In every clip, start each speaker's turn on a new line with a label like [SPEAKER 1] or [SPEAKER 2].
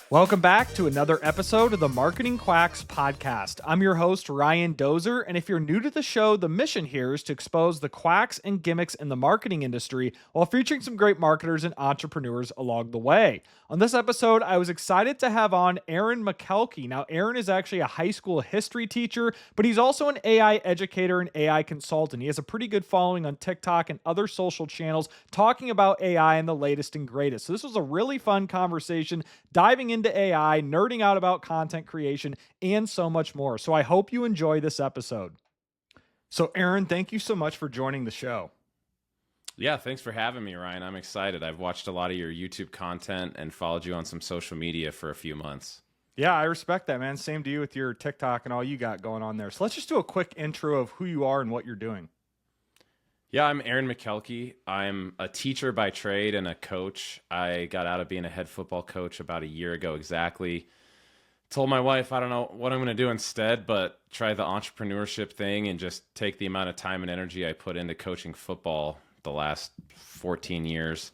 [SPEAKER 1] Welcome back to another episode of the Marketing Quacks podcast. I'm your host, Ryan Dozer, and if you're new to the show, the mission here is to expose the quacks and gimmicks in the marketing industry while featuring some great marketers and entrepreneurs along the way. On this episode, I was excited to have on Aaron Makelky. Now, Aaron is actually a high school history teacher, but he's also an AI educator and AI consultant. He has a pretty good following on TikTok and other social channels talking about AI and the latest and greatest. So this was a really fun conversation, diving into AI, nerding out about content creation, and so much more. So I hope you enjoy this episode. So Aaron, thank you so much for joining the show.
[SPEAKER 2] Yeah, thanks for having me, Ryan. I'm excited. I've watched a lot of your YouTube content and followed you on some social media for a few months.
[SPEAKER 1] Yeah, I respect that, man. Same to you with your TikTok and all you got going on there. So let's just do a quick intro of who you are and what you're doing.
[SPEAKER 2] Yeah, I'm Aaron Makelky. I'm a teacher by trade and a coach. I got out of being a head football coach about a year ago exactly. Told my wife I don't know what I'm going to do instead, but try the entrepreneurship thing and just take the amount of time and energy I put into coaching football the last 14 years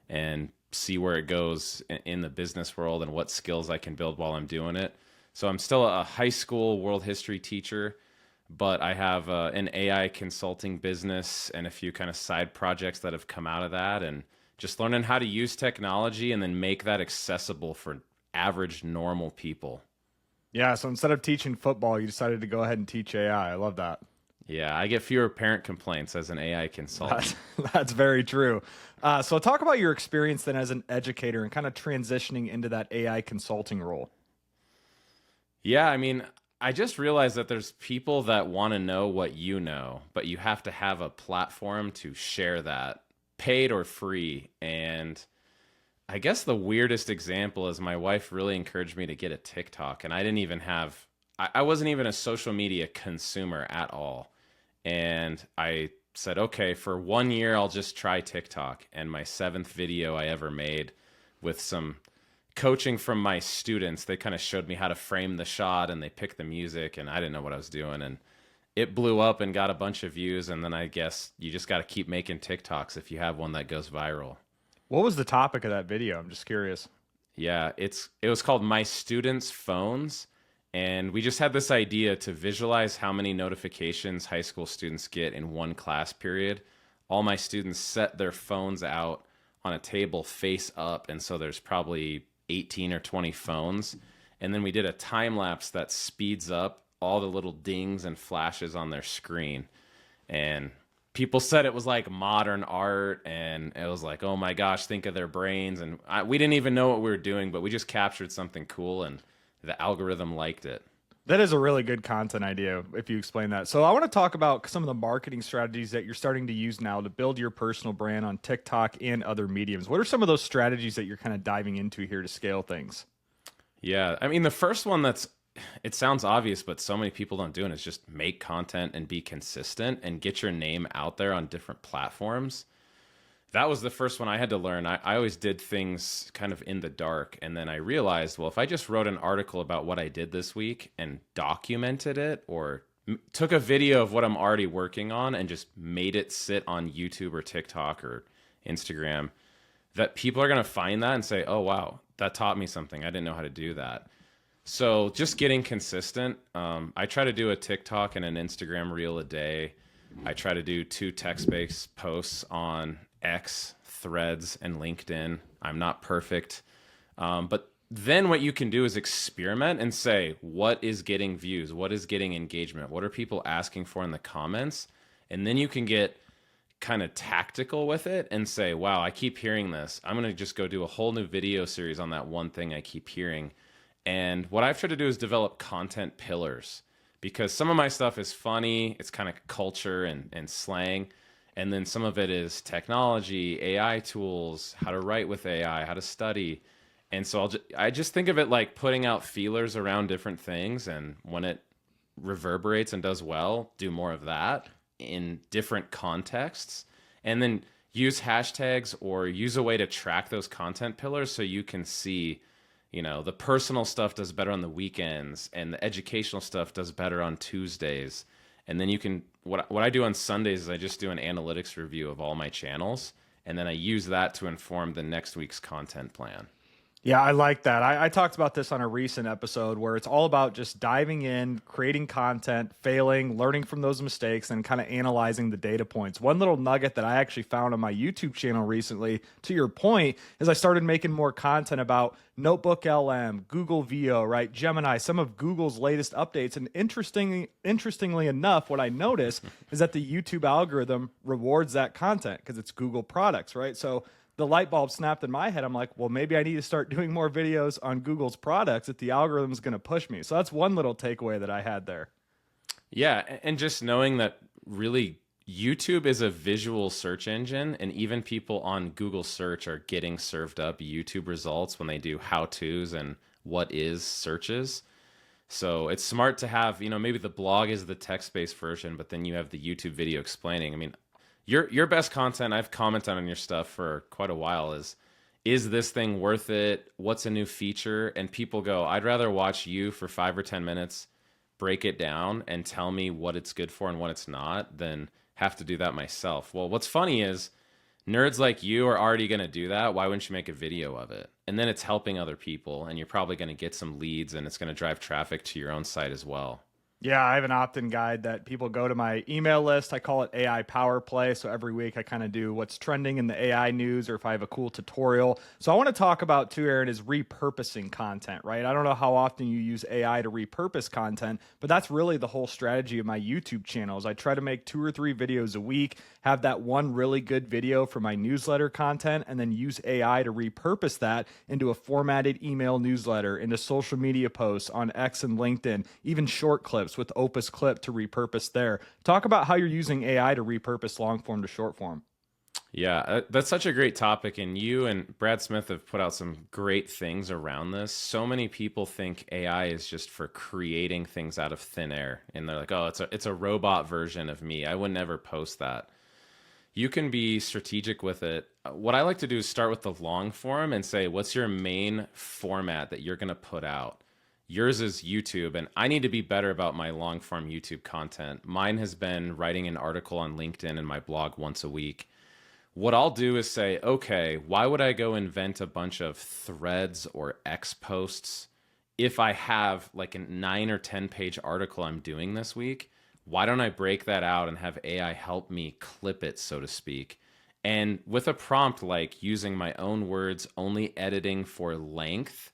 [SPEAKER 2] and see where it goes in the business world and what skills I can build while I'm doing it. So I'm still a high school world history teacher, but I have an AI consulting business and a few kind of side projects that have come out of that, and just learning how to use technology and then make that accessible for average, normal people.
[SPEAKER 1] Yeah, so instead of teaching football, you decided to go ahead and teach AI. I love that.
[SPEAKER 2] Yeah, I get fewer parent complaints as an AI consultant.
[SPEAKER 1] That's very true. So talk about your experience then as an educator and kind of transitioning into that AI consulting role.
[SPEAKER 2] Yeah, I mean, I just realized that there's people that want to know what you know, but you have to have a platform to share that, paid or free. And I guess the weirdest example is my wife really encouraged me to get a TikTok, and I wasn't even a social media consumer at all. And I said, okay, for 1 year, I'll just try TikTok. And my 7th video I ever made with some coaching from my students, they kind of showed me how to frame the shot and they picked the music, and I didn't know what I was doing. And it blew up and got a bunch of views. And then I guess you just got to keep making TikToks if you have one that goes viral.
[SPEAKER 1] What was the topic of that video? I'm just curious.
[SPEAKER 2] Yeah, it was called My Students' Phones. And we just had this idea to visualize how many notifications high school students get in one class period. All my students set their phones out on a table face up, and so there's probably 18 or 20 phones. And then we did a time lapse that speeds up all the little dings and flashes on their screen. And people said it was like modern art, and it was like, oh my gosh, think of their brains. And we didn't even know what we were doing, but we just captured something cool, and the algorithm liked it.
[SPEAKER 1] That is a really good content idea if you explain that. So I want to talk about some of the marketing strategies that you're starting to use now to build your personal brand on TikTok and other mediums. What are some of those strategies that you're kind of diving into here to scale things?
[SPEAKER 2] Yeah, I mean, the first one it sounds obvious, but so many people don't do it, is just make content and be consistent and get your name out there on different platforms. That was the first one I had to learn. I always did things kind of in the dark. And then I realized, well, if I just wrote an article about what I did this week and documented it, or took a video of what I'm already working on and just made it sit on YouTube or TikTok or Instagram, that people are going to find that and say, oh, wow, that taught me something. I didn't know how to do that. So just getting consistent. I try to do a TikTok and an Instagram reel a day. I try to do 2 text-based posts on X, Threads, and LinkedIn. I'm not perfect. But then what you can do is experiment and say, what is getting views? What is getting engagement? What are people asking for in the comments? And then you can get kind of tactical with it and say, wow, I keep hearing this. I'm going to just go do a whole new video series on that one thing I keep hearing. And what I've tried to do is develop content pillars, because some of my stuff is funny. It's kind of culture and slang. And then some of it is technology, AI tools, how to write with AI, how to study. And so I just think of it like putting out feelers around different things. And when it reverberates and does well, do more of that in different contexts. And then use hashtags or use a way to track those content pillars so you can see, you know, the personal stuff does better on the weekends and the educational stuff does better on Tuesdays. And then you can what I do on Sundays is I just do an analytics review of all my channels, and then I use that to inform the next week's content plan.
[SPEAKER 1] Yeah, I like that. I talked about this on a recent episode where it's all about just diving in, creating content, failing, learning from those mistakes, and kind of analyzing the data points. One little nugget that I actually found on my YouTube channel recently, to your point, is I started making more content about Notebook LM, Google VO, right? Gemini, some of Google's latest updates. And interestingly enough, what I noticed is that the YouTube algorithm rewards that content because it's Google products, right? So the light bulb snapped in my head. I'm like, well, maybe I need to start doing more videos on Google's products if the algorithm is going to push me. So that's one little takeaway that I had there.
[SPEAKER 2] Yeah, and just knowing that really YouTube is a visual search engine, and even people on Google search are getting served up YouTube results when they do how-tos and what is searches. So it's smart to have, maybe the blog is the text-based version, but then you have the YouTube video explaining. I mean, your best content, I've commented on your stuff for quite a while, is this thing worth it? What's a new feature? And people go, I'd rather watch you for 5 or 10 minutes, break it down and tell me what it's good for and what it's not, than have to do that myself. Well, what's funny is nerds like you are already going to do that. Why wouldn't you make a video of it? And then it's helping other people, and you're probably going to get some leads, and it's going to drive traffic to your own site as well.
[SPEAKER 1] Yeah, I have an opt-in guide that people go to my email list. I call it AI Power Play. So every week I kind of do what's trending in the AI news or if I have a cool tutorial. So I want to talk about too, Aaron, is repurposing content, right? I don't know how often you use AI to repurpose content, but that's really the whole strategy of my YouTube channels. I try to make 2 or 3 videos a week, have that one really good video for my newsletter content, and then use AI to repurpose that into a formatted email newsletter, into social media posts on X and LinkedIn, even short clips with Opus Clip to repurpose there. Talk about how you're using AI to repurpose long form to short form.
[SPEAKER 2] Yeah, that's such a great topic. And you and Brad Smith have put out some great things around this. So many people think AI is just for creating things out of thin air. And they're like, oh, it's a robot version of me. I would never post that. You can be strategic with it. What I like to do is start with the long form and say, what's your main format that you're going to put out? Yours is YouTube, and I need to be better about my long form YouTube content. Mine has been writing an article on LinkedIn and my blog once a week. What I'll do is say, okay, why would I go invent a bunch of threads or X posts if I have like a 9 or 10 page article I'm doing this week? Why don't I break that out and have AI help me clip it, so to speak? And with a prompt like using my own words, only editing for length,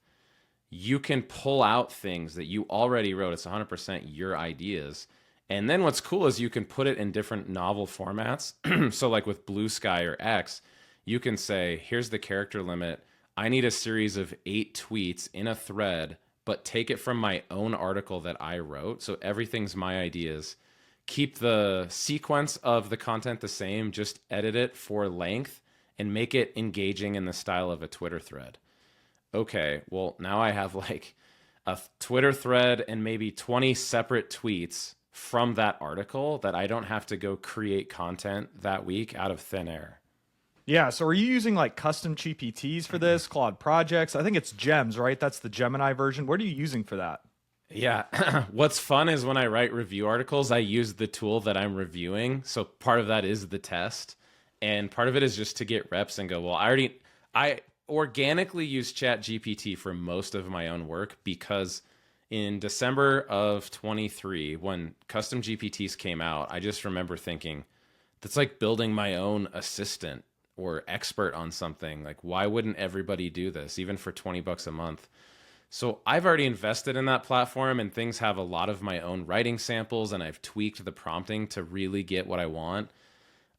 [SPEAKER 2] you can pull out things that you already wrote. It's 100% your ideas. And then what's cool is you can put it in different novel formats. So like with Blue Sky or X, you can say, here's the character limit. I need a series of 8 tweets in a thread, but take it from my own article that I wrote. So everything's my ideas. Keep the sequence of the content the same, just edit it for length and make it engaging in the style of a Twitter thread. Okay, well, now I have like a Twitter thread and maybe 20 separate tweets from that article that I don't have to go create content that week out of thin air.
[SPEAKER 1] Yeah, so are you using like custom GPTs for this, Claude projects? I think it's Gems, right? That's the Gemini version. What are you using for that?
[SPEAKER 2] Yeah, what's fun is when I write review articles, I use the tool that I'm reviewing. So part of that is the test, and part of it is just to get reps and go, well, I organically use ChatGPT for most of my own work, because in December of 23, when custom GPTs came out, I just remember thinking, that's like building my own assistant or expert on something. Like, why wouldn't everybody do this, even for $20 a month? So I've already invested in that platform, and things have a lot of my own writing samples, and I've tweaked the prompting to really get what I want.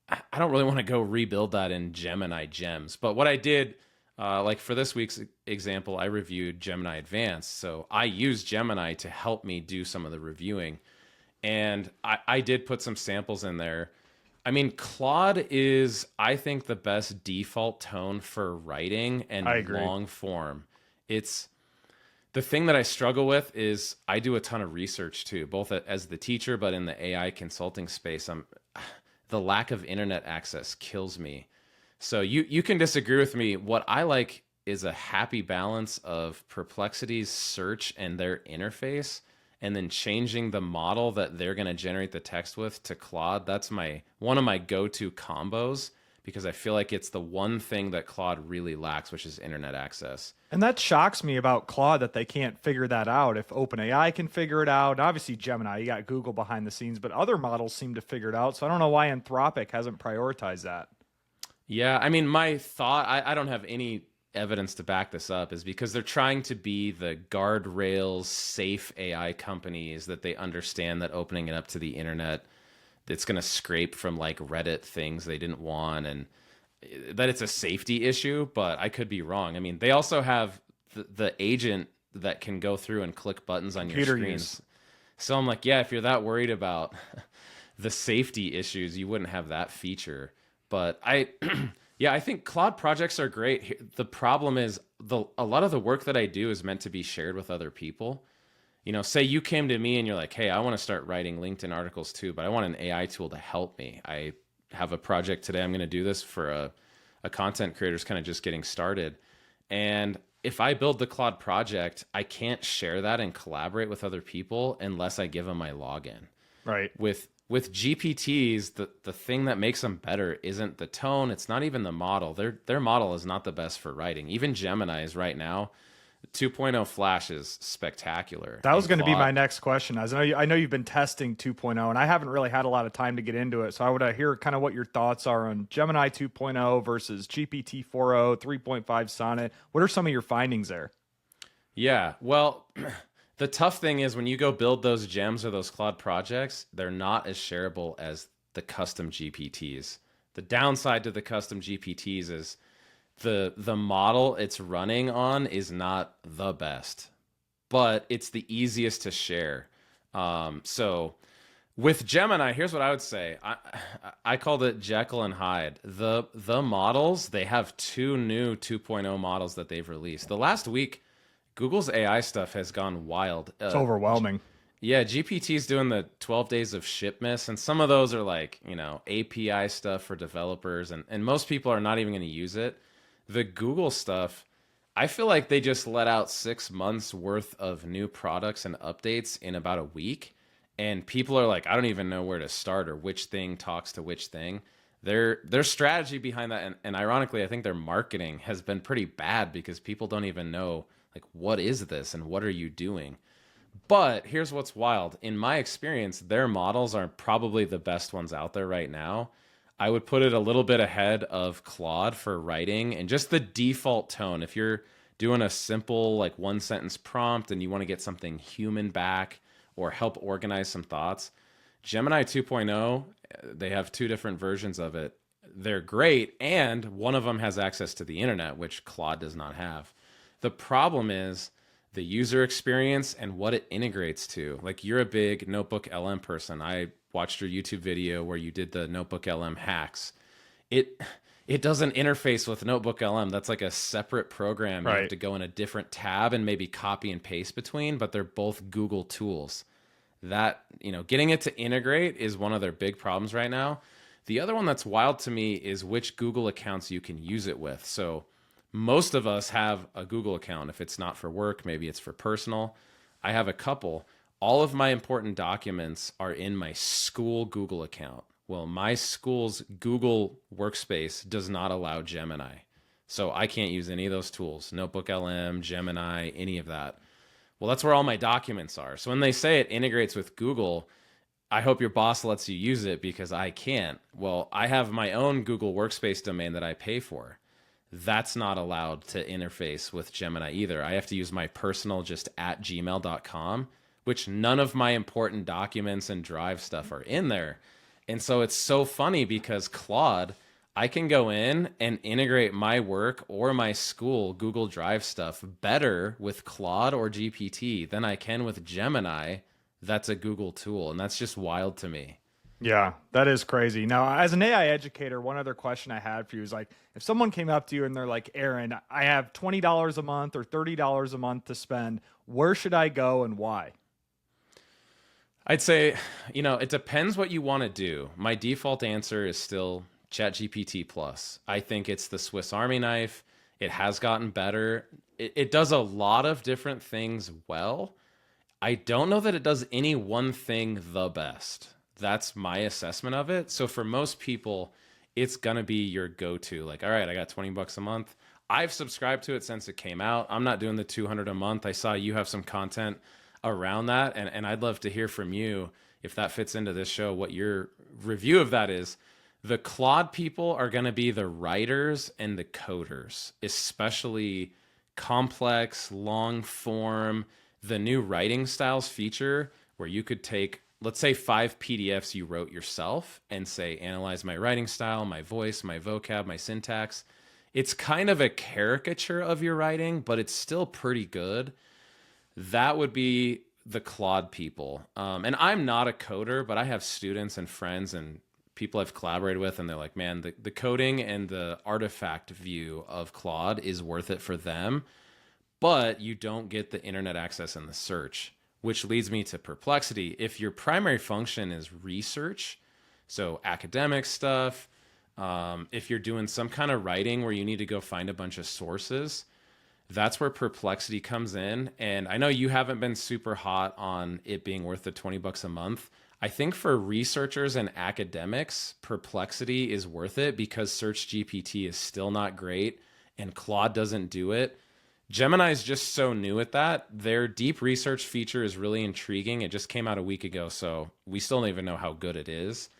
[SPEAKER 2] I don't really want to go rebuild that in Gemini Gems. But what I did, like for this week's example, I reviewed Gemini Advanced. So I used Gemini to help me do some of the reviewing. And I did put some samples in there. I mean, Claude is, I think, the best default tone for writing and long form. It's the thing that I struggle with is I do a ton of research too, both as the teacher, but in the AI consulting space. The lack of internet access kills me. So you can disagree with me. What I like is a happy balance of Perplexity's search and their interface, and then changing the model that they're going to generate the text with to Claude. That's one of my go-to combos, because I feel like it's the one thing that Claude really lacks, which is internet access.
[SPEAKER 1] And that shocks me about Claude that they can't figure that out. If OpenAI can figure it out, obviously Gemini, you got Google behind the scenes, but other models seem to figure it out. So I don't know why Anthropic hasn't prioritized that.
[SPEAKER 2] Yeah, I mean, my thought, I don't have any evidence to back this up, is because they're trying to be the guardrails, safe AI companies that they understand that opening it up to the internet, it's going to scrape from like Reddit things they didn't want, and that it's a safety issue, but I could be wrong. I mean, they also have the agent that can go through and click buttons on your screens. So I'm like, yeah, if you're that worried about the safety issues, you wouldn't have that feature. But yeah, I think Claude projects are great. The problem is a lot of the work that I do is meant to be shared with other people. You know, say you came to me and you're like, hey, I want to start writing LinkedIn articles too, but I want an AI tool to help me. I have a project today. I'm going to do this for a content creator who's kind of just getting started. And if I build the Claude project, I can't share that and collaborate with other people unless I give them my login.
[SPEAKER 1] Right.
[SPEAKER 2] With GPTs, the thing that makes them better isn't the tone. It's not even the model. Their model is not the best for writing. Even Gemini's right now, 2.0 Flash is spectacular.
[SPEAKER 1] That was going to be my next question. I know you've been testing 2.0, and I haven't really had a lot of time to get into it. So I would hear kind of what your thoughts are on Gemini 2.0 versus GPT 4.0, 3.5 Sonnet. What are some of your findings there?
[SPEAKER 2] Yeah, well, the tough thing is when you go build those gems or those Claude projects, they're not as shareable as the custom GPTs. The downside to the custom GPTs is the model it's running on is not the best, but it's the easiest to share. So with Gemini, here's what I would say. I called it Jekyll and Hyde. The models, they have two new 2.0 models that they've released. The last week, Google's AI stuff has gone wild.
[SPEAKER 1] It's overwhelming.
[SPEAKER 2] Yeah, GPT is doing the 12 days of shipmess, and some of those are like, API stuff for developers, and most people are not even going to use it. The Google stuff, I feel like they just let out 6 months worth of new products and updates in about a week. And people are like, I don't even know where to start or which thing talks to which thing. Their strategy behind that, and ironically, I think their marketing has been pretty bad because people don't even know, like, what is this and what are you doing? But here's what's wild. In my experience, their models are probably the best ones out there right now. I would put it a little bit ahead of Claude for writing and just the default tone. If you're doing a simple, like, one sentence prompt and you want to get something human back or help organize some thoughts, Gemini 2.0, they have two different versions of it. They're great, and one of them has access to the internet, which Claude does not have. The problem is the user experience and what it integrates to. Like, you're a big Notebook LM person. I watched your YouTube video where you did the Notebook LM hacks. It doesn't interface with Notebook LM. That's like a separate program. You have to go in a different tab and maybe copy and paste between, but they're both Google tools. That, getting it to integrate is one of their big problems right now. The other one that's wild to me is which Google accounts you can use it with. So most of us have a Google account. If it's not for work, maybe it's for personal. I have a couple. All of my important documents are in my school Google account. Well, my school's Google workspace does not allow Gemini. So I can't use any of those tools, Notebook LM, Gemini, any of that. Well, that's where all my documents are. So when they say it integrates with Google, I hope your boss lets you use it because I can't. Well, I have my own Google workspace domain that I pay for. That's not allowed to interface with Gemini either. I have to use my personal just at gmail.com, which none of my important documents and Drive stuff are in there. And so it's so funny because Claude, I can go in and integrate my work or my school Google Drive stuff better with Claude or GPT than I can with Gemini. That's a Google tool. And that's just wild to me.
[SPEAKER 1] Yeah, that is crazy. Now, as an AI educator, one other question I had for you is, like, if someone came up to you and they're like, Aaron, I have $20 a month or $30 a month to spend, where should I go and why?
[SPEAKER 2] I'd say, it depends what you want to do. My default answer is still ChatGPT Plus. I think it's the Swiss Army knife. It has gotten better. It does a lot of different things well. I don't know that it does any one thing the best. That's my assessment of it. So for most people, it's going to be your go-to. Like, all right, I got 20 bucks a month. I've subscribed to it since it came out. I'm not doing the 200 a month. I saw you have some content around that, and I'd love to hear from you if that fits into this show, what your review of that is. The Claude people are going to be the writers and the coders, especially complex, long form, the new writing styles feature where you could take, let's say, 5 PDFs you wrote yourself and say, analyze my writing style, my voice, my vocab, my syntax. It's kind of a caricature of your writing, but it's still pretty good. That would be the Claude people. And I'm not a coder, but I have students and friends and people I've collaborated with, and they're like, man, the coding and the artifact view of Claude is worth it for them, but you don't get the internet access and the search, which leads me to Perplexity. If your primary function is research, so academic stuff, if you're doing some kind of writing where you need to go find a bunch of sources, that's where Perplexity comes in. And I know you haven't been super hot on it being worth the 20 bucks a month. I think for researchers and academics, Perplexity is worth it because Search GPT is still not great and Claude doesn't do it. Gemini is just so new at that. Their deep research feature is really intriguing. It just came out a week ago, so we still don't even know how good it is.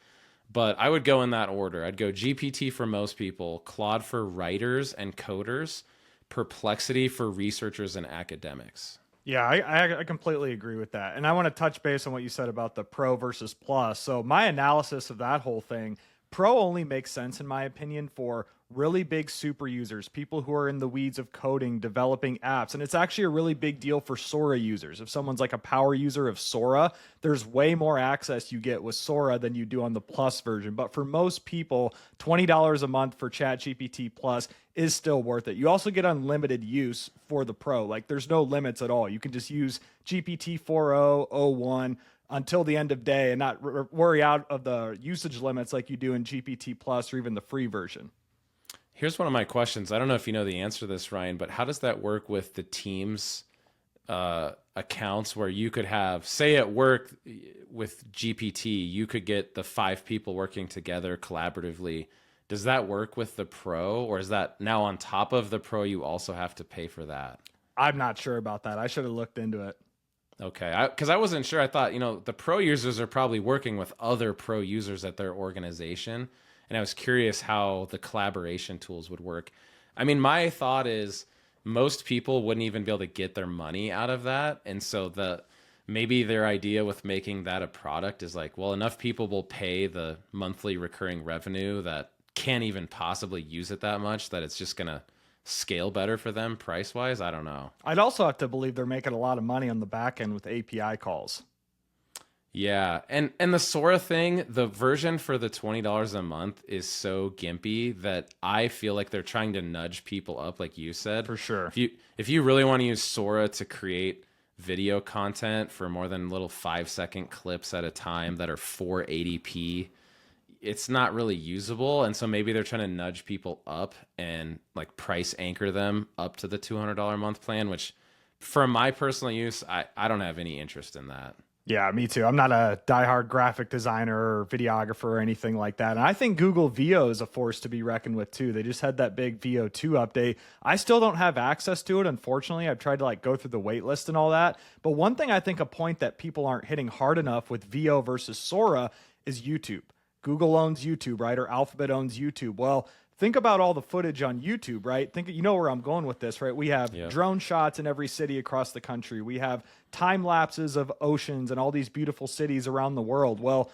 [SPEAKER 2] But I would go in that order. I'd go GPT for most people, Claude for writers and coders, Perplexity for researchers and academics.
[SPEAKER 1] Yeah, I completely agree with that. And I want to touch base on what you said about the Pro versus Plus. So my analysis of that whole thing, Pro only makes sense, in my opinion, for really big super users, people who are in the weeds of coding, developing apps. And it's actually a really big deal for Sora users. If someone's like a power user of Sora, there's way more access you get with Sora than you do on the Plus version. But for most people, $20 a month for ChatGPT Plus is still worth it. You also get unlimited use for the Pro. Like, there's no limits at all. You can just use GPT 4.0, 01 until the end of day and not worry out of the usage limits like you do in GPT Plus or even the free version.
[SPEAKER 2] Here's one of my questions. I don't know if you know the answer to this, Ryan, but how does that work with the Teams accounts where you could have, say at work with GPT, you could get the 5 people working together collaboratively. Does that work with the Pro, or is that now on top of the Pro, you also have to pay for that?
[SPEAKER 1] I'm not sure about that. I should have looked into it.
[SPEAKER 2] Okay, because I wasn't sure. I thought, the Pro users are probably working with other Pro users at their organization. And I was curious how the collaboration tools would work. I mean, my thought is most people wouldn't even be able to get their money out of that. And so maybe their idea with making that a product is like, well, enough people will pay the monthly recurring revenue that can't even possibly use it that much that it's just going to scale better for them price-wise. I don't know.
[SPEAKER 1] I'd also have to believe they're making a lot of money on the back end with API calls.
[SPEAKER 2] Yeah, and the Sora thing, the version for the $20 a month is so gimpy that I feel like they're trying to nudge people up, like you said.
[SPEAKER 1] For sure.
[SPEAKER 2] If you really want to use Sora to create video content for more than little 5-second clips at a time that are 480p, it's not really usable. And so maybe they're trying to nudge people up and like price anchor them up to the $200 a month plan, which for my personal use, I don't have any interest in that.
[SPEAKER 1] Yeah, me too. I'm not a diehard graphic designer or videographer or anything like that. And I think Google VO is a force to be reckoned with too. They just had that big VO 2 update. I still don't have access to it, unfortunately. I've tried to go through the wait list and all that. But one thing I think a point that people aren't hitting hard enough with VO versus Sora is YouTube. Google owns YouTube, right? Or Alphabet owns YouTube. Well, think about all the footage on YouTube, right? You know where I'm going with this, right? We have drone shots in every city across the country. We have time lapses of oceans and all these beautiful cities around the world. Well,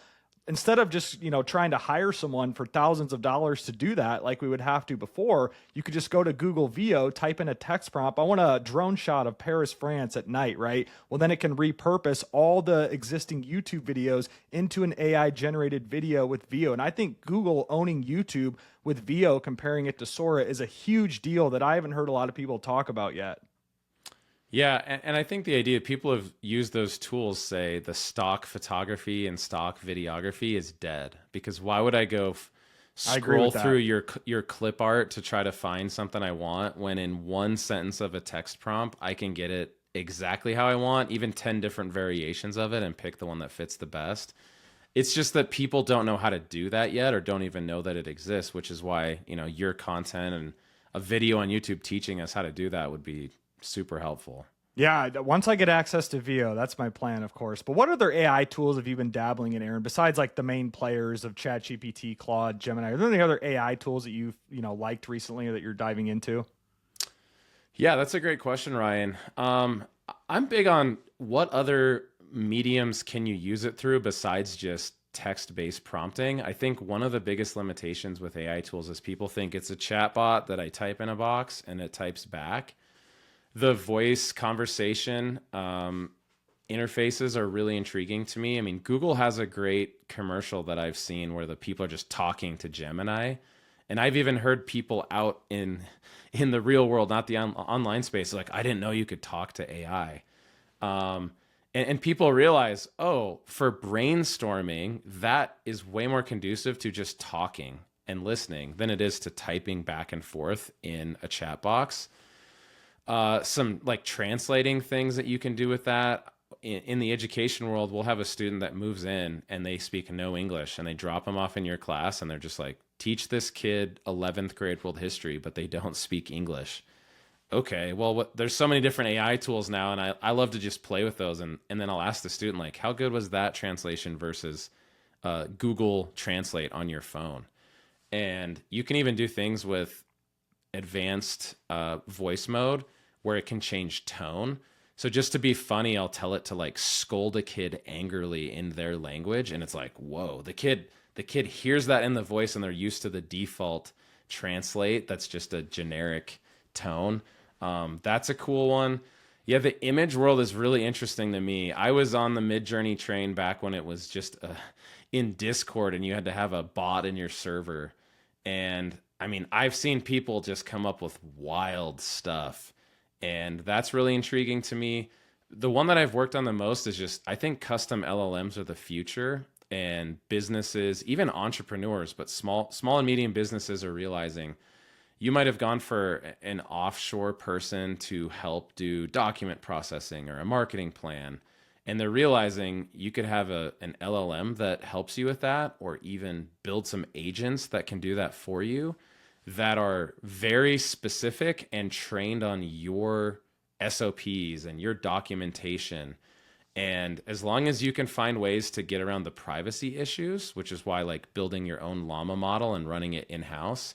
[SPEAKER 1] instead of just, trying to hire someone for thousands of dollars to do that like we would have to before, you could just go to Google VO, type in a text prompt. I want a drone shot of Paris, France at night, right? Well, then it can repurpose all the existing YouTube videos into an AI generated video with VO. And I think Google owning YouTube with VO, comparing it to Sora, is a huge deal that I haven't heard a lot of people talk about yet.
[SPEAKER 2] Yeah, and I think the idea people have used those tools, say the stock photography and stock videography is dead, because why would I go scroll through your clip art to try to find something I want when in one sentence of a text prompt I can get it exactly how I want, even 10 different variations of it, and pick the one that fits the best. It's just that people don't know how to do that yet, or don't even know that it exists, which is why, your content and a video on YouTube teaching us how to do that would be super helpful.
[SPEAKER 1] Yeah, once I get access to VO, that's my plan, of course. But what other AI tools have you been dabbling in, Aaron, besides like the main players of ChatGPT, Claude, Gemini? Are there any other AI tools that you've, liked recently or that you're diving into?
[SPEAKER 2] Yeah, that's a great question, Ryan. I'm big on what other mediums can you use it through besides just text-based prompting. I think one of the biggest limitations with AI tools is people think it's a chatbot that I type in a box and it types back. The voice conversation interfaces are really intriguing to me. I mean, Google has a great commercial that I've seen where the people are just talking to Gemini, and I've even heard people out in the real world, not the online space, like, I didn't know you could talk to AI. And people realize, oh, for brainstorming, that is way more conducive to just talking and listening than it is to typing back and forth in a chat box. Some like translating things that you can do with that. In the education world, we'll have a student that moves in and they speak no English, and they drop them off in your class and they're just like, teach this kid 11th grade world history, but they don't speak English. Okay, well, there's so many different AI tools now, and I love to just play with those. And then I'll ask the student, like, how good was that translation versus Google Translate on your phone? And you can even do things with advanced voice mode where it can change tone. So just to be funny, I'll tell it to like scold a kid angrily in their language, and it's like, whoa, the kid hears that in the voice, and they're used to the default translate that's just a generic tone. That's a cool one. Yeah, the image world is really interesting to me. I was on the Midjourney train back when it was just in Discord, and you had to have a bot in your server. And I mean, I've seen people just come up with wild stuff, and that's really intriguing to me. The one that I've worked on the most is just, I think custom LLMs are the future, and businesses, even entrepreneurs, but small and medium businesses are realizing you might have gone for an offshore person to help do document processing or a marketing plan, and they're realizing you could have an LLM that helps you with that, or even build some agents that can do that for you, that are very specific and trained on your SOPs and your documentation. And as long as you can find ways to get around the privacy issues, which is why like building your own llama model and running it in-house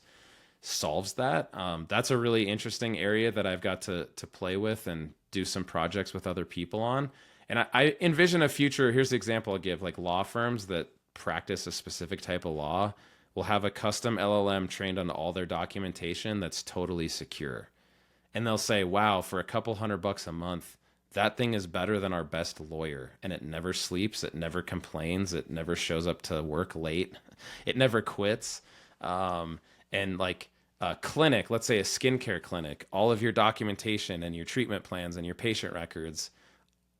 [SPEAKER 2] solves that. That's a really interesting area that I've got to play with and do some projects with other people on. And I envision a future, here's the example I'll give, like law firms that practice a specific type of law will have a custom LLM trained on all their documentation that's totally secure. And they'll say, wow, for a couple $100 a month, that thing is better than our best lawyer. And it never sleeps, it never complains, it never shows up to work late, it never quits. And like a clinic, let's say a skincare clinic, all of your documentation and your treatment plans and your patient records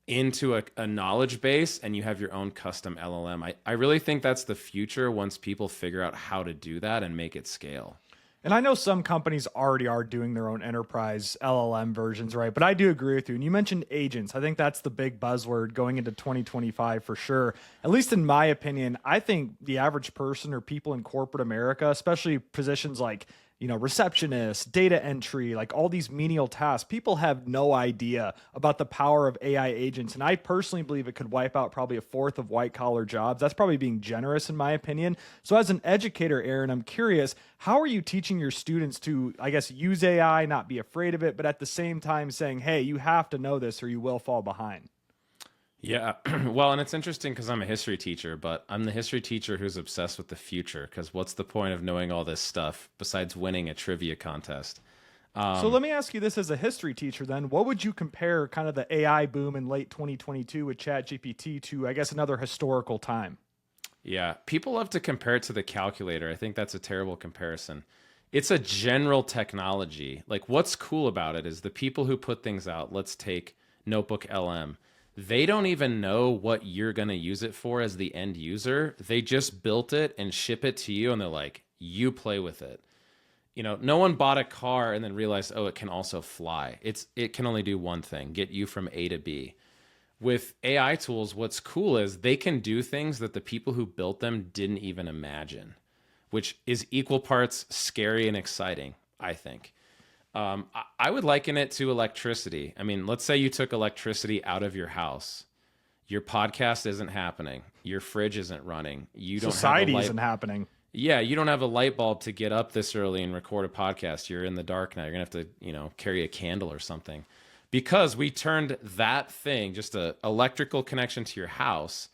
[SPEAKER 2] into a knowledge base, and you have your own custom LLM. I really think that's the future once people figure out how to do that and make it scale.
[SPEAKER 1] And I know some companies already are doing their own enterprise LLM versions, right? But I do agree with you. And you mentioned agents. I think that's the big buzzword going into 2025 for sure. At least in my opinion, I think the average person or people in corporate America, especially positions like, receptionist, data entry, like all these menial tasks, people have no idea about the power of AI agents. And I personally believe it could wipe out probably a fourth of white collar jobs. That's probably being generous in my opinion. So as an educator, Aaron, I'm curious, how are you teaching your students to, I guess, use AI, not be afraid of it, but at the same time saying, hey, you have to know this or you will fall behind?
[SPEAKER 2] Yeah, well, and it's interesting because I'm a history teacher, but I'm the history teacher who's obsessed with the future, because what's the point of knowing all this stuff besides winning a trivia contest?
[SPEAKER 1] So let me ask you this as a history teacher then. What would you compare kind of the AI boom in late 2022 with ChatGPT to, I guess, another historical time?
[SPEAKER 2] Yeah, people love to compare it to the calculator. I think that's a terrible comparison. It's a general technology. Like, what's cool about it is the people who put things out, let's take Notebook LM. They don't even know what you're going to use it for as the end user. They just built it and ship it to you, and they're like, you play with it. no one bought a car and then realized, oh, it can also fly. It can only do one thing, get you from A to B. With AI tools, what's cool is they can do things that the people who built them didn't even imagine, which is equal parts scary and exciting, I think. I would liken it to electricity. I mean, let's say you took electricity out of your house. Your podcast isn't happening. Your fridge isn't running. You don't
[SPEAKER 1] Society
[SPEAKER 2] have
[SPEAKER 1] isn't happening.
[SPEAKER 2] Yeah, you don't have a light bulb to get up this early and record a podcast. You're in the dark now. You're going to have to, carry a candle or something. Because we turned that thing, just a electrical connection to your house,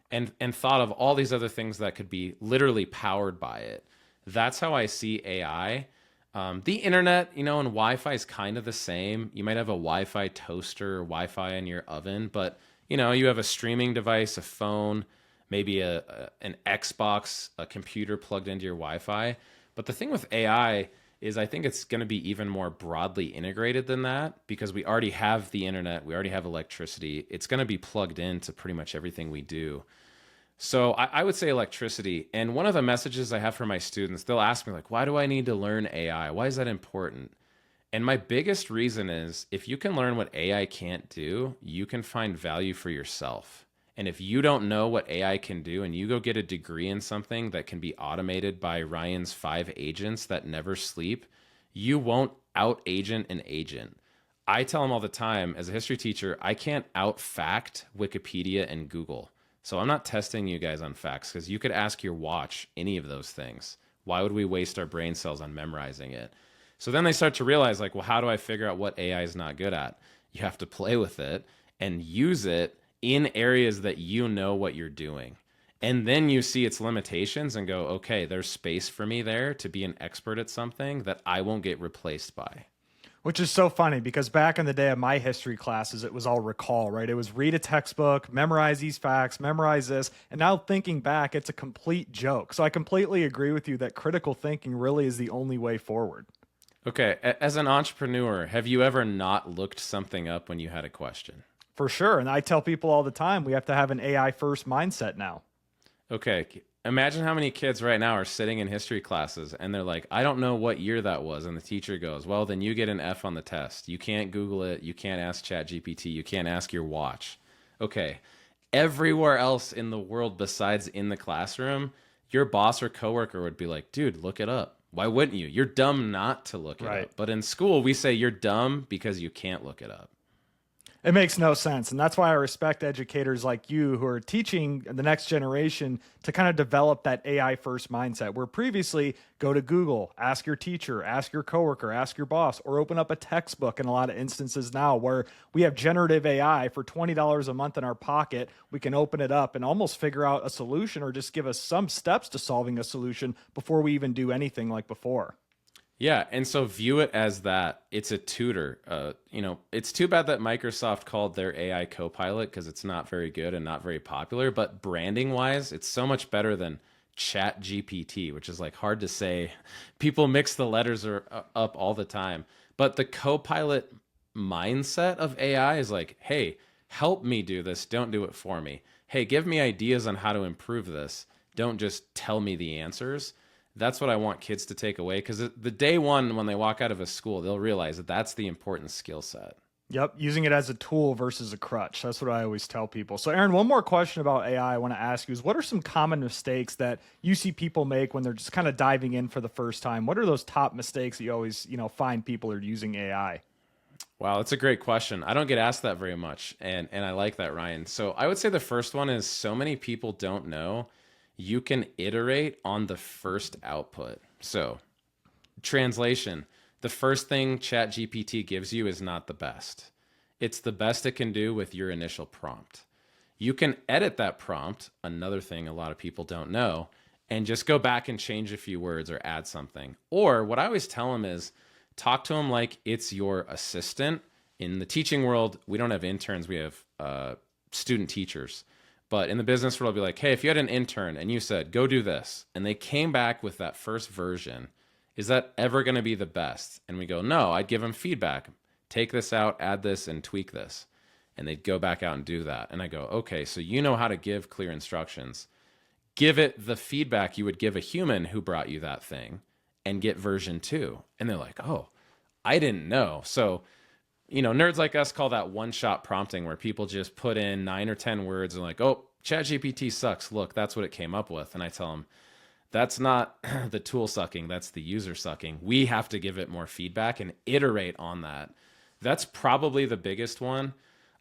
[SPEAKER 2] and thought of all these other things that could be literally powered by it. That's how I see AI. The internet, and Wi-Fi is kind of the same. You might have a Wi-Fi toaster or Wi-Fi in your oven, but you have a streaming device, a phone, maybe an Xbox, a computer plugged into your Wi-Fi. But the thing with AI is I think it's going to be even more broadly integrated than that, because we already have the internet, we already have electricity. It's going to be plugged into pretty much everything we do. So I would say electricity. And one of the messages I have for my students, they'll ask me like, why do I need to learn AI? Why is that important? And my biggest reason is if you can learn what AI can't do, you can find value for yourself. And if you don't know what AI can do and you go get a degree in something that can be automated by Ryan's 5 agents that never sleep, you won't out-agent an agent. I tell them all the time, as a history teacher, I can't out-fact Wikipedia and Google. So I'm not testing you guys on facts, because you could ask your watch any of those things. Why would we waste our brain cells on memorizing it? So then they start to realize, like, well, how do I figure out what AI is not good at? You have to play with it and use it in areas that you know what you're doing. And then you see its limitations and go, okay, there's space for me there to be an expert at something that I won't get replaced by.
[SPEAKER 1] Which is so funny, because back in the day of my history classes, it was all recall, right? It was read a textbook, memorize these facts, memorize this. And now thinking back, it's a complete joke. So I completely agree with you that critical thinking really is the only way forward.
[SPEAKER 2] Okay, as an entrepreneur, have you ever not looked something up when you had a question?
[SPEAKER 1] For sure. And I tell people all the time, we have to have an AI first mindset now.
[SPEAKER 2] Okay, imagine how many kids right now are sitting in history classes and they're like, I don't know what year that was. And the teacher goes, well, then you get an F on the test. You can't Google it. You can't ask ChatGPT. You can't ask your watch. Okay, everywhere else in the world besides in the classroom, your boss or coworker would be like, dude, look it up. Why wouldn't you? You're dumb not to look it up. But in school, we say you're dumb because you can't look it up.
[SPEAKER 1] It makes no sense. And that's why I respect educators like you who are teaching the next generation to kind of develop that AI first mindset, where previously go to Google, ask your teacher, ask your coworker, ask your boss, or open up a textbook. In a lot of instances now where we have generative AI for $20 a month in our pocket, we can open it up and almost figure out a solution, or just give us some steps to solving a solution before we even do anything like before.
[SPEAKER 2] Yeah, and so view it as that. It's a tutor. It's too bad that Microsoft called their AI Copilot, because it's not very good and not very popular. But branding-wise, it's so much better than ChatGPT, which is like hard to say. People mix the letters up all the time. But the Copilot mindset of AI is like, hey, help me do this. Don't do it for me. Hey, give me ideas on how to improve this. Don't just tell me the answers. That's what I want kids to take away, because the day one when they walk out of a school, they'll realize that that's the important skill set.
[SPEAKER 1] Yep, using it as a tool versus a crutch. That's what I always tell people. So Aaron, one more question about AI I want to ask you is, what are some common mistakes that you see people make when they're just kind of diving in for the first time? What are those top mistakes that you always find people are using AI?
[SPEAKER 2] Wow, that's a great question. I don't get asked that very much, and I like that, Ryan. So I would say the first one is, so many people don't know you can iterate on the first output. So, translation, the first thing ChatGPT gives you is not the best. It's the best it can do with your initial prompt. You can edit that prompt, another thing a lot of people don't know, and just go back and change a few words or add something. Or what I always tell them is, talk to them like it's your assistant. In the teaching world, we don't have interns, we have student teachers. But in the business world, I'll be like, hey, if you had an intern and you said, go do this, and they came back with that first version, is that ever going to be the best? And we go, no, I'd give them feedback. Take this out, add this, and tweak this. And they'd go back out and do that. And I go, okay, so you know how to give clear instructions. Give it the feedback you would give a human who brought you that thing, and get version 2. And they're like, oh, I didn't know. So, nerds like us call that one-shot prompting, where people just put in 9 or 10 words and like, oh, ChatGPT sucks. Look, that's what it came up with. And I tell them, that's not the tool sucking, that's the user sucking. We have to give it more feedback and iterate on that. That's probably the biggest one.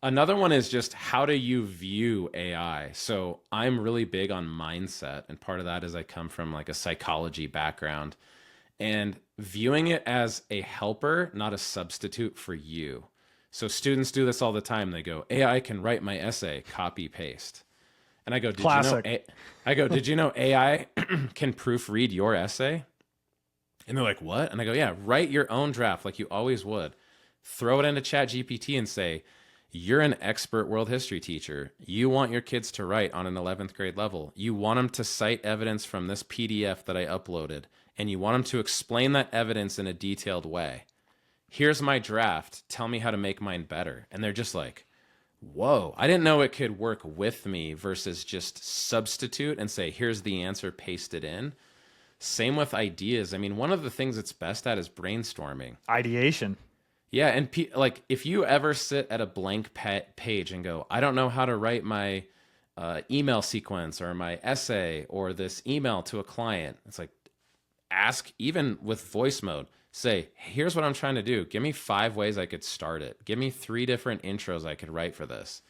[SPEAKER 2] Another one is just, how do you view AI? So I'm really big on mindset, and part of that is I come from like a psychology background, and viewing it as a helper, not a substitute for you. So students do this all the time. They go, AI can write my essay, copy paste. And I go, did you know AI can proofread your essay? And they're like, what? And I go, yeah, write your own draft like you always would. Throw it into ChatGPT and say, you're an expert world history teacher. You want your kids to write on an 11th grade level. You want them to cite evidence from this PDF that I uploaded, and you want them to explain that evidence in a detailed way. Here's my draft. Tell me how to make mine better. And they're just like, whoa, I didn't know it could work with me versus just substitute and say, here's the answer, paste it in. Same with ideas. I mean, one of the things it's best at is brainstorming.
[SPEAKER 1] Ideation.
[SPEAKER 2] Yeah, and like if you ever sit at a blank page and go, I don't know how to write my email sequence or my essay or this email to a client, it's like, ask, even with voice mode, say, here's what I'm trying to do. Give me 5 ways I could start it. Give me 3 different intros I could write for this.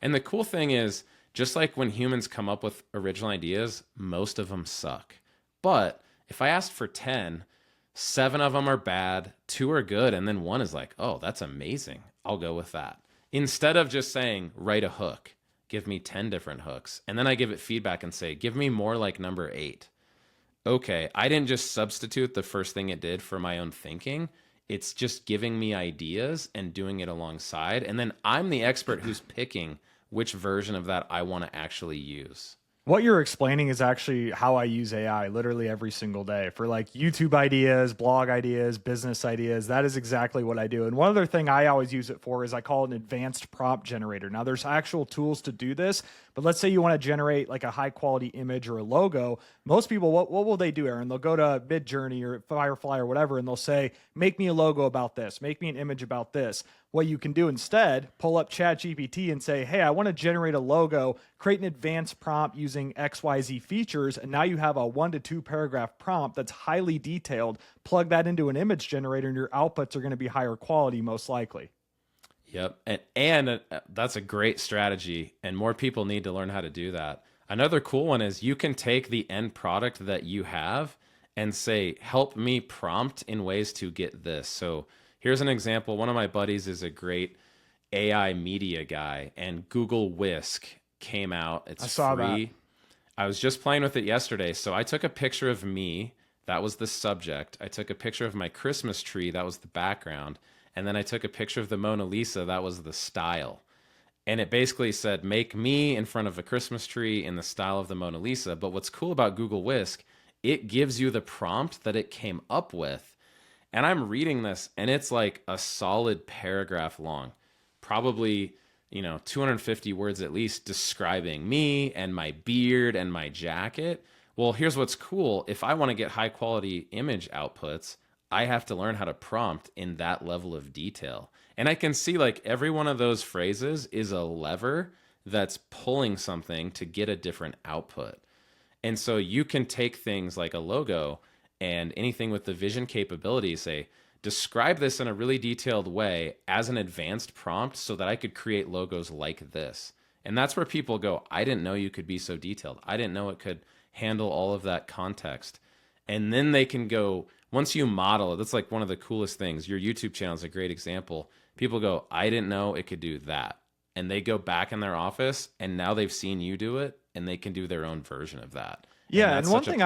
[SPEAKER 2] And the cool thing is, just like when humans come up with original ideas, most of them suck. But if I asked for 10, 7 of them are bad, 2 are good, and then 1 is like, oh, that's amazing. I'll go with that. Instead of just saying, write a hook, give me 10 different hooks. And then I give it feedback and say, give me more like number 8. Okay, I didn't just substitute the first thing it did for my own thinking. It's just giving me ideas and doing it alongside. And then I'm the expert who's picking which version of that I want to actually use.
[SPEAKER 1] What you're explaining is actually how I use AI literally every single day for like YouTube ideas, blog ideas, business ideas. That is exactly what I do. And one other thing I always use it for is I call it an advanced prompt generator. Now there's actual tools to do this, but let's say you want to generate like a high quality image or a logo. Most people, what will they do, Aaron? They'll go to Midjourney or Firefly or whatever, and they'll say, make me a logo about this, make me an image about this. What you can do instead, pull up ChatGPT and say, hey, I want to generate a logo, create an advanced prompt using XYZ features, and now you have a 1 to 2 paragraph prompt that's highly detailed. Plug that into an image generator, and your outputs are going to be higher quality, most likely.
[SPEAKER 2] Yep. And that's a great strategy, and more people need to learn how to do that. Another cool one is you can take the end product that you have and say, help me prompt in ways to get this. So here's an example. One of my buddies is a great AI media guy, and Google Whisk came out. It's free. I saw that. I was just playing with it yesterday. So I took a picture of me. That was the subject. I took a picture of my Christmas tree. That was the background. And then I took a picture of the Mona Lisa. That was the style. And it basically said, make me in front of a Christmas tree in the style of the Mona Lisa. But what's cool about Google Whisk, it gives you the prompt that it came up with. And I'm reading this, and it's like a solid paragraph long, probably, 250 words at least, describing me and my beard and my jacket. Well, here's what's cool. If I want to get high quality image outputs, I have to learn how to prompt in that level of detail. And I can see like every one of those phrases is a lever that's pulling something to get a different output. And so you can take things like a logo and anything with the vision capability, say, describe this in a really detailed way as an advanced prompt so that I could create logos like this. And that's where people go, I didn't know you could be so detailed. I didn't know it could handle all of that context. And then they can go, once you model it, that's like one of the coolest things. Your YouTube channel is a great example. People go, I didn't know it could do that. And they go back in their office, and now they've seen you do it, and they can do their own version of that.
[SPEAKER 1] Yeah,
[SPEAKER 2] and one thing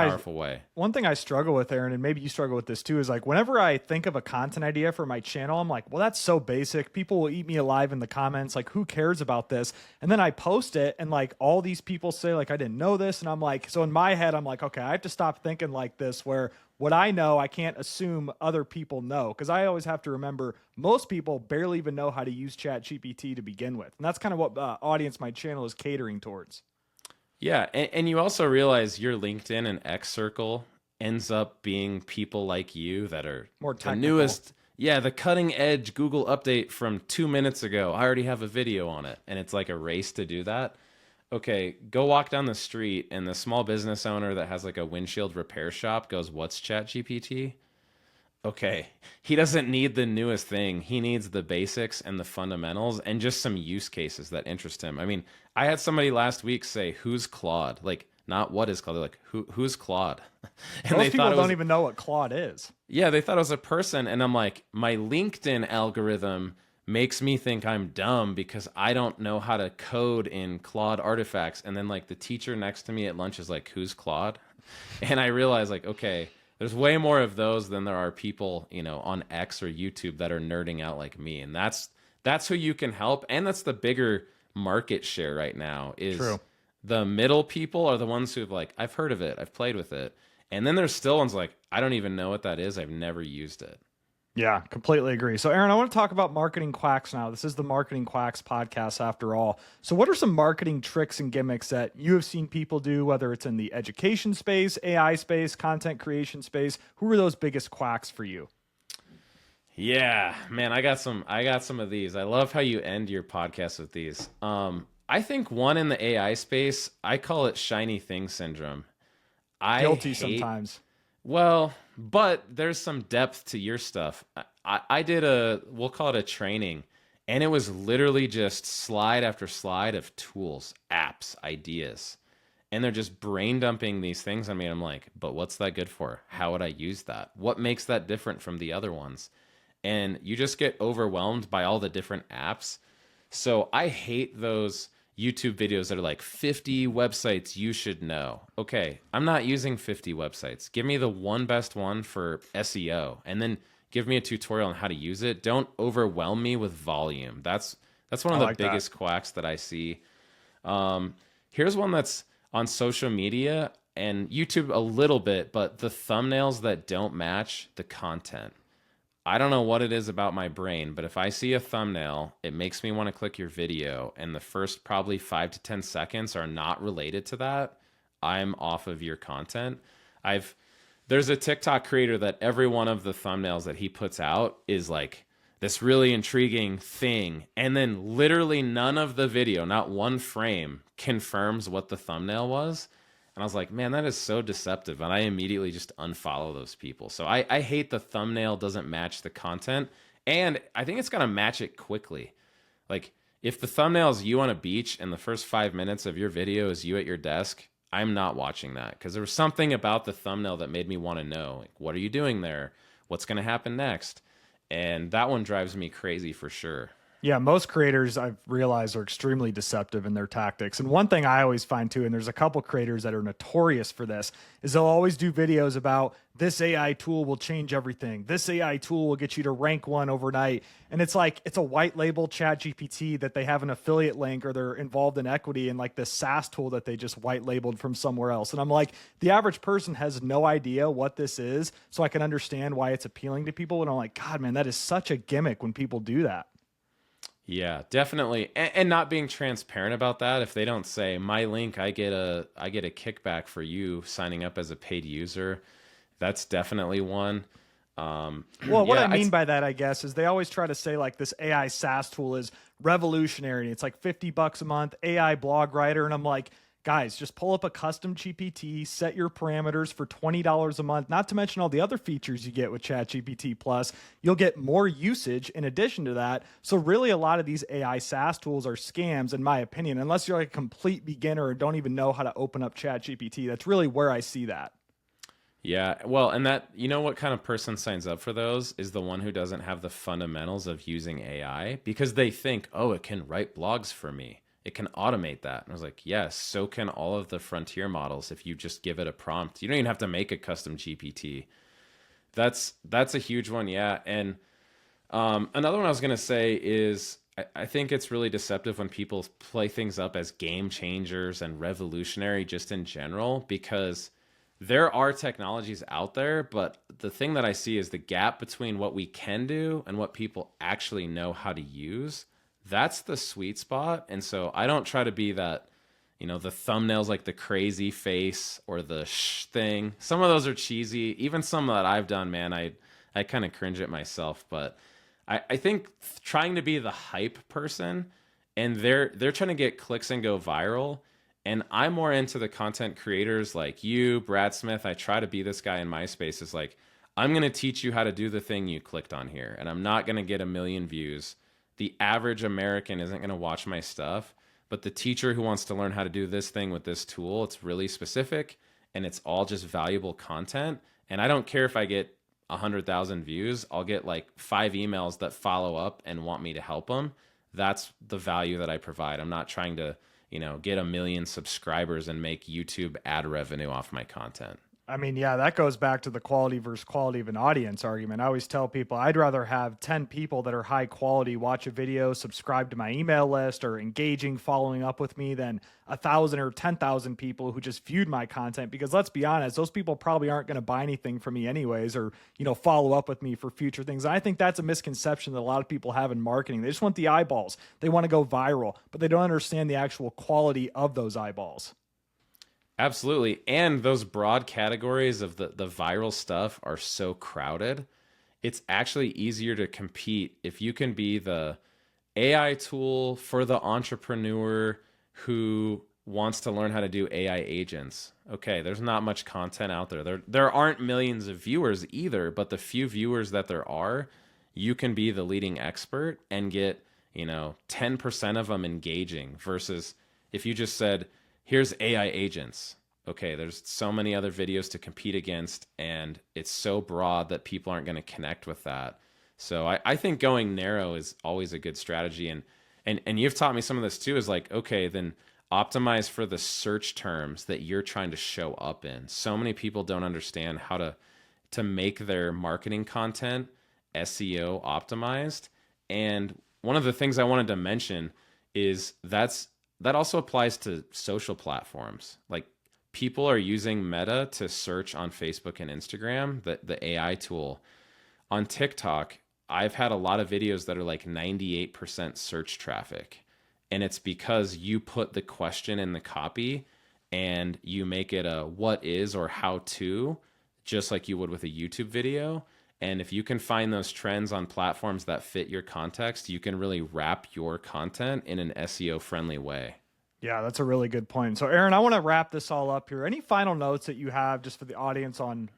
[SPEAKER 2] one
[SPEAKER 1] thing I struggle with, Aaron, and maybe you struggle with this too, is like whenever I think of a content idea for my channel, I'm like, well, that's so basic. People will eat me alive in the comments. Like, who cares about this? And then I post it, and like all these people say, like, I didn't know this, and I'm like, so in my head, I'm like, okay, I have to stop thinking like this, where what I know, I can't assume other people know, because I always have to remember most people barely even know how to use ChatGPT to begin with, and that's kind of what audience my channel is catering towards.
[SPEAKER 2] Yeah, and you also realize your LinkedIn and X circle ends up being people like you that are
[SPEAKER 1] More
[SPEAKER 2] the
[SPEAKER 1] technical.
[SPEAKER 2] newest, yeah, the cutting edge Google update from 2 minutes ago. I already have a video on it. And it's like a race to do that. Okay, go walk down the street and the small business owner that has like a windshield repair shop goes, "What's ChatGPT?" Okay, he doesn't need the newest thing. He needs the basics and the fundamentals and just some use cases that interest him. I mean, I had somebody last week say, "Who's Claude?" Like, not what is Claude. They're like, who's Claude? And
[SPEAKER 1] Most
[SPEAKER 2] they thought
[SPEAKER 1] people
[SPEAKER 2] it
[SPEAKER 1] don't
[SPEAKER 2] was,
[SPEAKER 1] even know what Claude is.
[SPEAKER 2] yeah, they thought it was a person. And I'm like, my LinkedIn algorithm makes me think I'm dumb because I don't know how to code in Claude artifacts. And then like the teacher next to me at lunch is like, "Who's Claude?" And I realized like, okay, there's way more of those than there are people, on X or YouTube that are nerding out like me. And that's who you can help. And that's the bigger market share right now is
[SPEAKER 1] True.
[SPEAKER 2] the middle people are the ones who've like, I've heard of it, I've played with it. And then there's still ones like, I don't even know what that is. I've never used it.
[SPEAKER 1] Yeah, completely agree. So, Aaron, I want to talk about marketing quacks now. This is the Marketing Quacks podcast after all. So, what are some marketing tricks and gimmicks that you have seen people do, whether it's in the education space, AI space, content creation space? Who are those biggest quacks for you?
[SPEAKER 2] Yeah, man, I got some of these. I love how you end your podcast with these. I think one in the AI space, I call it shiny thing syndrome.
[SPEAKER 1] Guilty sometimes.
[SPEAKER 2] Well, but there's some depth to your stuff. I did we'll call it a training, and it was literally just slide after slide of tools, apps, ideas. And they're just brain dumping these things on me. And I'm like, but what's that good for? How would I use that? What makes that different from the other ones? And you just get overwhelmed by all the different apps. So I hate those YouTube videos that are like 50 websites you should know. Okay, I'm not using 50 websites. Give me the one best one for SEO and then give me a tutorial on how to use it. Don't overwhelm me with volume. That's one of the biggest quacks that I see. Here's one that's on social media and YouTube a little bit, but the thumbnails that don't match the content. I don't know what it is about my brain, but if I see a thumbnail, it makes me want to click your video, and the first probably 5 to 10 seconds are not related to that, I'm off of your content. There's a TikTok creator that every one of the thumbnails that he puts out is like this really intriguing thing, and then literally none of the video, not one frame, confirms what the thumbnail was. And I was like, man, that is so deceptive. And I immediately just unfollow those people. So I hate the thumbnail doesn't match the content. And I think it's got to match it quickly. Like, if the thumbnail is you on a beach and the first 5 minutes of your video is you at your desk, I'm not watching that. Because there was something about the thumbnail that made me want to know, like, what are you doing there? What's going to happen next? And that one drives me crazy for sure.
[SPEAKER 1] Yeah, most creators I've realized are extremely deceptive in their tactics. And one thing I always find too, and there's a couple creators that are notorious for this, is they'll always do videos about this AI tool will change everything. This AI tool will get you to rank one overnight. And it's like, it's a white label ChatGPT that they have an affiliate link or they're involved in equity in like this SaaS tool that they just white labeled from somewhere else. And I'm like, the average person has no idea what this is. So I can understand why it's appealing to people. And I'm like, God, man, that is such a gimmick when people do that.
[SPEAKER 2] Yeah, definitely. And not being transparent about that. If they don't say my link, I get a kickback for you signing up as a paid user. That's definitely one.
[SPEAKER 1] Well, what I mean by that, I guess, is they always try to say like this AI SaaS tool is revolutionary. It's like $50 a month, AI blog writer. And I'm like, guys, just pull up a custom GPT, set your parameters for $20 a month, not to mention all the other features you get with ChatGPT Plus. You'll get more usage in addition to that. So really a lot of these AI SaaS tools are scams, in my opinion, unless you're like a complete beginner or don't even know how to open up ChatGPT. That's really where I see that.
[SPEAKER 2] Yeah, well, and that, what kind of person signs up for those is the one who doesn't have the fundamentals of using AI because they think, oh, it can write blogs for me. It can automate that. And I was like, yes, so can all of the frontier models if you just give it a prompt. You don't even have to make a custom GPT. That's a huge one, yeah. And another one I was going to say is I think it's really deceptive when people play things up as game changers and revolutionary just in general because there are technologies out there, but the thing that I see is the gap between what we can do and what people actually know how to use. That's the sweet spot. And so I don't try to be that, You know, the thumbnails like the crazy face or the thing. Some of those are cheesy. Even some that I've done, man, I kind of cringe at myself. But I think trying to be the hype person, and they're trying to get clicks and go viral. And I'm more into the content creators like you, Brad Smith. I try to be this guy in my space. Is like, I'm going to teach you how to do the thing you clicked on here, and I'm not going to get 1 million views. The average American isn't going to watch my stuff, but the teacher who wants to learn how to do this thing with this tool, it's really specific and it's all just valuable content. And I don't care if I get 100,000 views, I'll get like 5 emails that follow up and want me to help them. That's the value that I provide. I'm not trying to, get 1 million subscribers and make YouTube ad revenue off my content.
[SPEAKER 1] I mean, yeah, that goes back to the quality versus quality of an audience argument. I always tell people I'd rather have 10 people that are high quality watch a video, subscribe to my email list, or engaging, following up with me than 1,000 or 10,000 people who just viewed my content. Because let's be honest, those people probably aren't going to buy anything from me anyways, or, follow up with me for future things. And I think that's a misconception that a lot of people have in marketing. They just want the eyeballs. They want to go viral, but they don't understand the actual quality of those eyeballs.
[SPEAKER 2] Absolutely. And those broad categories of the viral stuff are so crowded. It's actually easier to compete if you can be the AI tool for the entrepreneur who wants to learn how to do AI agents. Okay, there's not much content out there. There aren't millions of viewers either, but the few viewers that there are, you can be the leading expert and get, 10% of them engaging versus if you just said, here's AI agents. Okay, there's so many other videos to compete against, and it's so broad that people aren't going to connect with that. So I think going narrow is always a good strategy. And you've taught me some of this too, is like, okay, then optimize for the search terms that you're trying to show up in. So many people don't understand how to make their marketing content SEO optimized. And one of the things I wanted to mention is that also applies to social platforms. Like people are using Meta to search on Facebook and Instagram, the AI tool. On TikTok, I've had a lot of videos that are like 98% search traffic. And it's because you put the question in the copy and you make it a what is or how to, just like you would with a YouTube video. And if you can find those trends on platforms that fit your context, you can really wrap your content in an SEO friendly way.
[SPEAKER 1] Yeah, that's a really good point. So, Aaron, I want to wrap this all up here. Any final notes that you have just for the audience on,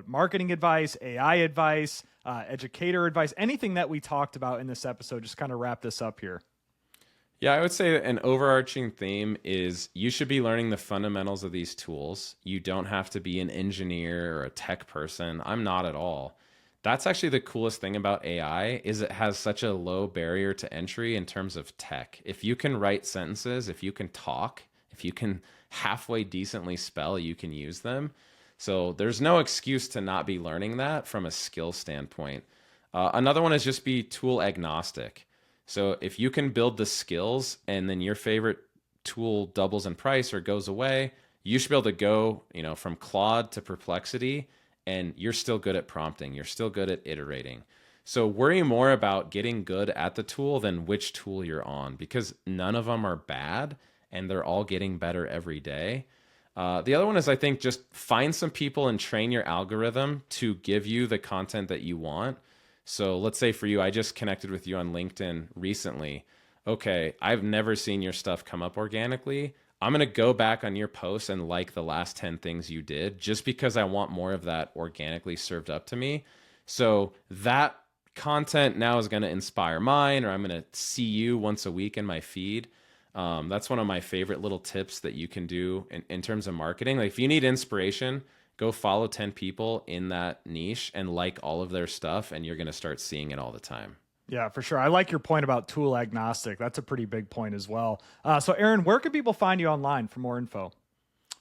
[SPEAKER 1] marketing advice, AI advice, educator advice, anything that we talked about in this episode? Just kind of wrap this up here.
[SPEAKER 2] Yeah, I would say an overarching theme is you should be learning the fundamentals of these tools. You don't have to be an engineer or a tech person. I'm not at all. That's actually the coolest thing about AI is it has such a low barrier to entry in terms of tech. If you can write sentences, if you can talk, if you can halfway decently spell, you can use them. So there's no excuse to not be learning that from a skill standpoint. Another one is just be tool agnostic. So if you can build the skills and then your favorite tool doubles in price or goes away, you should be able to go, from Claude to Perplexity, and you're still good at prompting. You're still good at iterating. So worry more about getting good at the tool than which tool you're on, because none of them are bad and they're all getting better every day. The other one is, I think, just find some people and train your algorithm to give you the content that you want. So let's say for you, I just connected with you on LinkedIn recently. Okay, I've never seen your stuff come up organically. I'm going to go back on your posts and like the last 10 things you did just because I want more of that organically served up to me. So that content now is going to inspire mine, or I'm going to see you once a week in my feed. That's one of my favorite little tips that you can do in terms of marketing. Like if you need inspiration, go follow 10 people in that niche and like all of their stuff, and you're going to start seeing it all the time.
[SPEAKER 1] Yeah, for sure. I like your point about tool agnostic. That's a pretty big point as well. So, Aaron, where can people find you online for more info?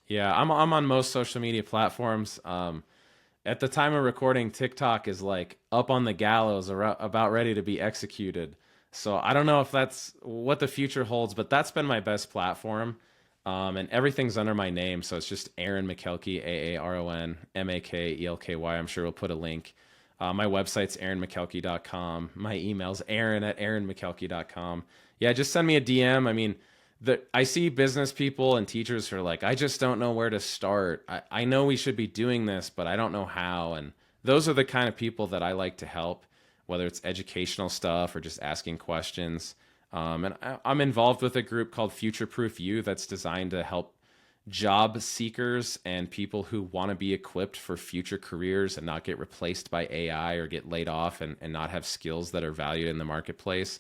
[SPEAKER 2] Yeah, I'm on most social media platforms. At the time of recording, TikTok is like up on the gallows, about ready to be executed. So I don't know if that's what the future holds, but that's been my best platform. And everything's under my name. So it's just Aaron Makelky, AARON MAKELKY. I'm sure we'll put a link. My website's aaronmakelky.com. My email's aaron@aaronmakelky.com. Yeah, just send me a DM. I mean, I see business people and teachers who are like, I just don't know where to start. I know we should be doing this, but I don't know how. And those are the kind of people that I like to help, whether it's educational stuff or just asking questions. And I'm involved with a group called Future Proof You that's designed to help job seekers and people who want to be equipped for future careers and not get replaced by AI or get laid off and not have skills that are valued in the marketplace.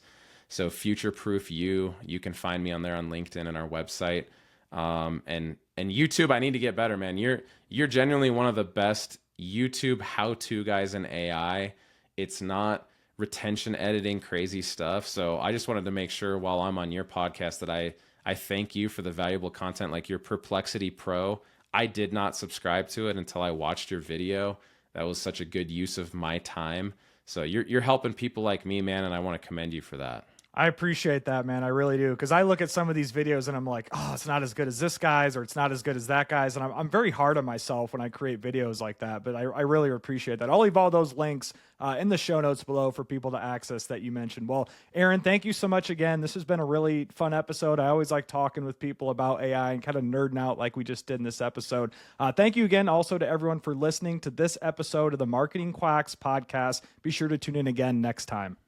[SPEAKER 2] So Future Proof You, you can find me on there on LinkedIn and our website. And YouTube, I need to get better, man. You're genuinely one of the best YouTube how-to guys in AI. It's not retention editing crazy stuff. So I just wanted to make sure while I'm on your podcast that I thank you for the valuable content, like your Perplexity Pro. I did not subscribe to it until I watched your video. That was such a good use of my time. So you're helping people like me, man, and I want to commend you for that.
[SPEAKER 1] I appreciate that, man. I really do. Because I look at some of these videos and I'm like, oh, it's not as good as this guy's, or it's not as good as that guy's. And I'm very hard on myself when I create videos like that. But I really appreciate that. I'll leave all those links in the show notes below for people to access that you mentioned. Well, Aaron, thank you so much again. This has been a really fun episode. I always like talking with people about AI and kind of nerding out like we just did in this episode. Thank you again also to everyone for listening to this episode of the Marketing Quacks podcast. Be sure to tune in again next time.